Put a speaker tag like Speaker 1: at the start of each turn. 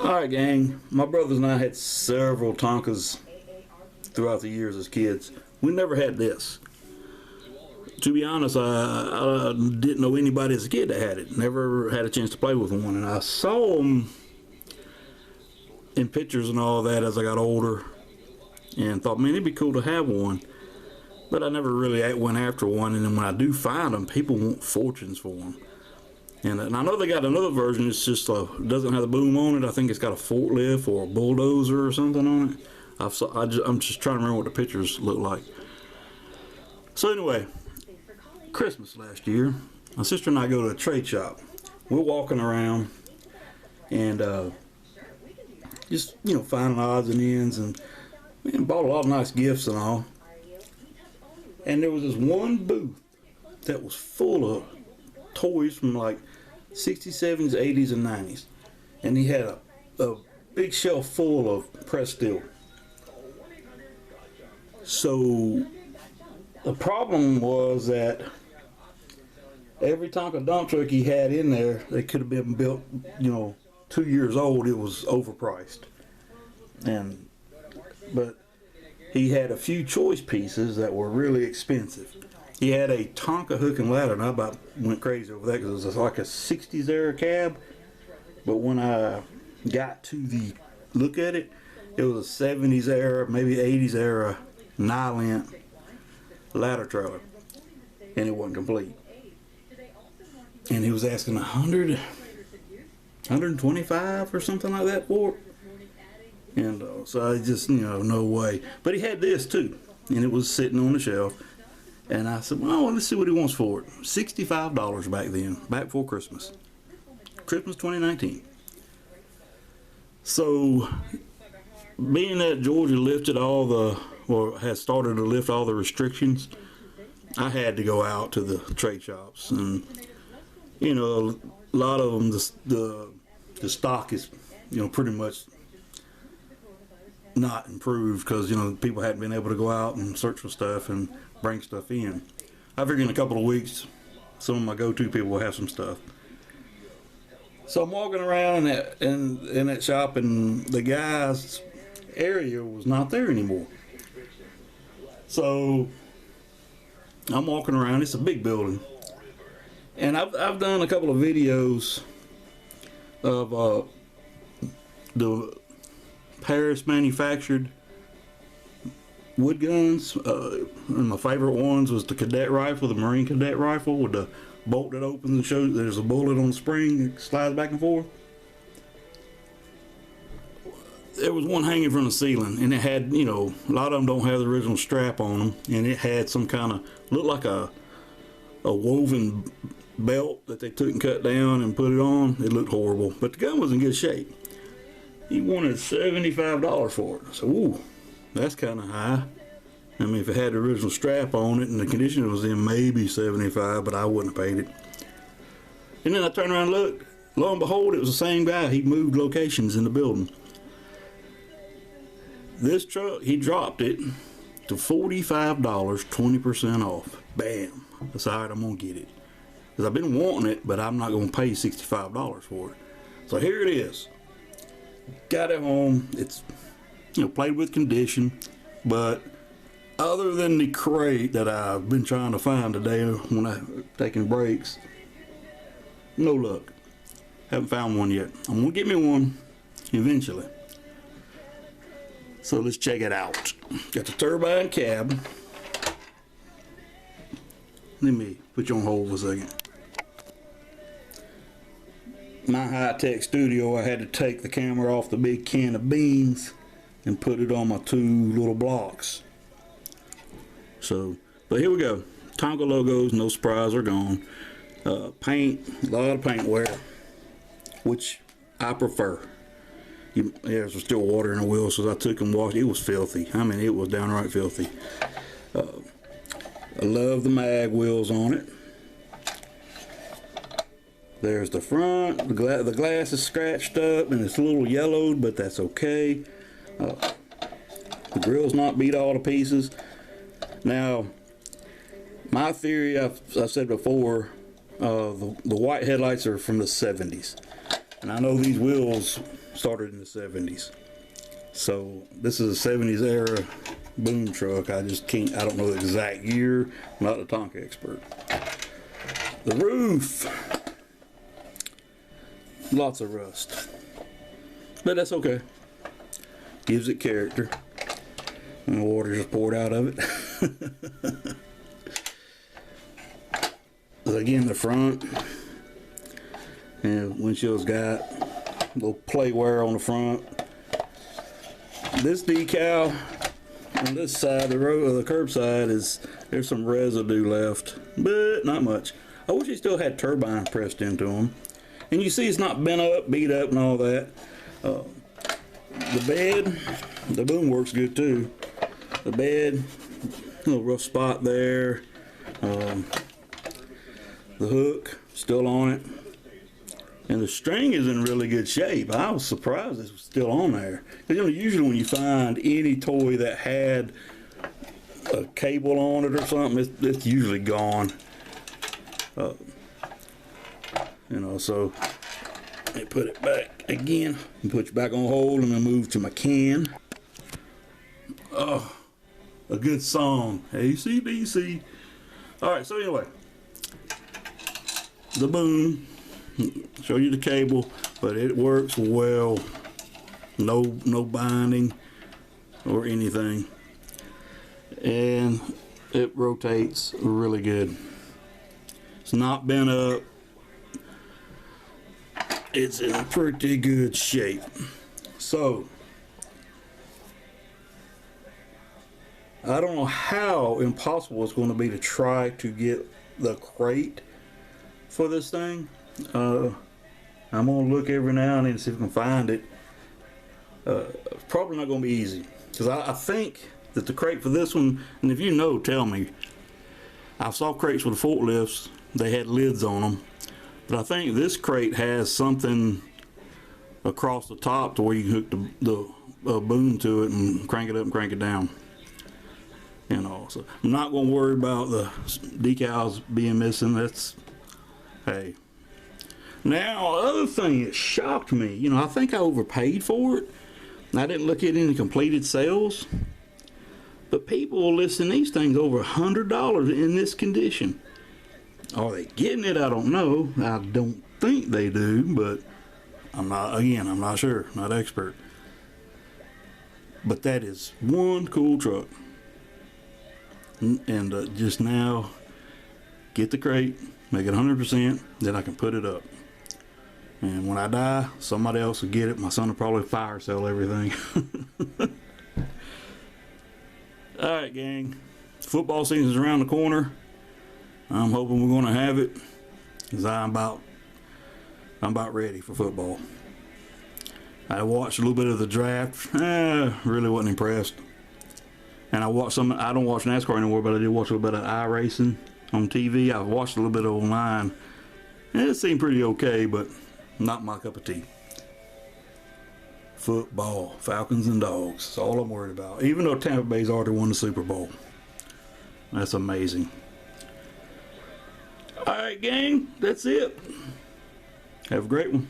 Speaker 1: Alright, gang, my brothers and I had several Tonkas throughout the years as kids. We never had this. To be honest, I didn't know anybody as a kid that had it. Never had a chance to play with one, and I saw them in pictures and all that as I got older and thought, man, it'd be cool to have one. But I never really went after one, and then when I do find them, people want fortunes for them. And I know they got another version. It's just doesn't have the boom on it. I think it's got a forklift or a bulldozer or something on it. I'm just trying to remember what the pictures look like. So anyway, Christmas last year, my sister and I go to a trade shop. We're walking around and just finding odds and ends, and bought a lot of nice gifts and all. And there was this one booth that was full of toys from like 60s, 70s, 80s, and 90s. And he had a big shelf full of pressed steel. So the problem was that every Tonka dump truck he had in there, they could have been built, 2 years old. It was overpriced. But he had a few choice pieces that were really expensive. He had a Tonka hook and ladder, and I about went crazy over that because it was like a 60s era cab. But when I got to look at it, it was a 70s era, maybe 80s era nylon ladder trailer, and it wasn't complete. And he was asking 100, 125 or something like that for it. And so I just, no way. But he had this too, and it was sitting on the shelf. And I said, well, let's see what he wants for it. $65 back then, back before Christmas. Christmas 2019. So, being that Georgia lifted has started to lift all the restrictions, I had to go out to the trade shops. And, a lot of them, the stock is, pretty much not improved because people hadn't been able to go out and search for stuff and bring stuff in. I figure in a couple of weeks some of my go-to people will have some stuff. So I'm walking around in that shop, and the guy's area was not there anymore. So I'm walking around. It's a big building, and I've done a couple of videos of the Paris manufactured wood guns. And my favorite ones was the cadet rifle, the Marine cadet rifle with the bolt that opens and shows there's a bullet on the spring that slides back and forth. There was one hanging from the ceiling, and it had, a lot of them don't have the original strap on them, and it had some kind of, looked like a woven belt that they took and cut down and put it on. It looked horrible, but the gun was in good shape. He wanted $75 for it. So, ooh, that's kind of high. I mean, if it had the original strap on it and the condition it was in, maybe $75, but I wouldn't have paid it. And then I turned around and looked. Lo and behold, it was the same guy. He moved locations in the building. This truck, he dropped it to $45, 20% off. Bam. I said, all right, I'm going to get it. Because I've been wanting it, but I'm not going to pay $65 for it. So here it is. Got it home. It's, played with condition, but other than the crate that I've been trying to find today when I'm taking breaks, no luck. Haven't found one yet. I'm gonna get me one eventually. So let's check it out. Got the turbine cab. Let me put you on hold for a second. My high-tech studio, I had to take the camera off the big can of beans and put it on my two little blocks. So, but here we go. Tonka logos, no surprise, are gone. Paint, a lot of paint wear, which I prefer. There's still water in the wheels, so I took and washed. It was filthy. I mean, it was downright filthy. I love the mag wheels on it. There's the front. The glass is scratched up and it's a little yellowed, but that's okay. The grill's not beat all to pieces. Now, my theory, I've said before, the white headlights are from the 70s. And I know these wheels started in the 70s. So this is a 70s era boom truck. I don't know the exact year. I'm not a Tonka expert. The roof, lots of rust, but that's okay. Gives it character. And the water just poured out of it. Again, the front and windshield's got a little plate wear on the front. This decal on this side, the road, the curb side, there's some residue left, but not much. I wish he still had turbine pressed into them. And you see it's not bent up, beat up, and all that. The bed, the boom works good too. The bed, a little rough spot there. The hook still on it, and the string is in really good shape. I was surprised it was still on there. Because usually when you find any toy that had a cable on it or something, it's usually gone. So I put it back again and put it back on hold, and then move to my can. Oh, a good song, AC/DC. All right, so anyway, the boom, show you the cable, but it works well. No binding or anything, and it rotates really good. It's not bent up. It's in pretty good shape. So I don't know how impossible it's going to be to try to get the crate for this thing. I'm going to look every now and then to see if I can find it. Probably not going to be easy, because I think that the crate for this one, and if you know, tell me. I saw crates with forklifts, they had lids on them, but I think this crate has something across the top to where you can hook the boom to it and crank it up and crank it down. So I'm not going to worry about the decals being missing. That's, hey. Now, other thing that shocked me, I think I overpaid for it. I didn't look at any completed sales, but people are listing these things over $100 in this condition. Are they getting it? I don't know. I don't think they do, but I'm not sure, not expert. But that is one cool truck. And just now, get the crate, make it 100%, then I can put it up. And when I die, somebody else will get it. My son will probably fire sell everything. Alright, gang. Football season's around the corner. I'm hoping we're going to have it, because I'm about ready for football. I watched a little bit of the draft. Really wasn't impressed. And I don't watch NASCAR anymore, but I did watch a little bit of iRacing on TV. I watched a little bit online. And it seemed pretty okay, but not my cup of tea. Football, Falcons and Dogs. That's all I'm worried about. Even though Tampa Bay's already won the Super Bowl. That's amazing. Alright, gang. That's it. Have a great one.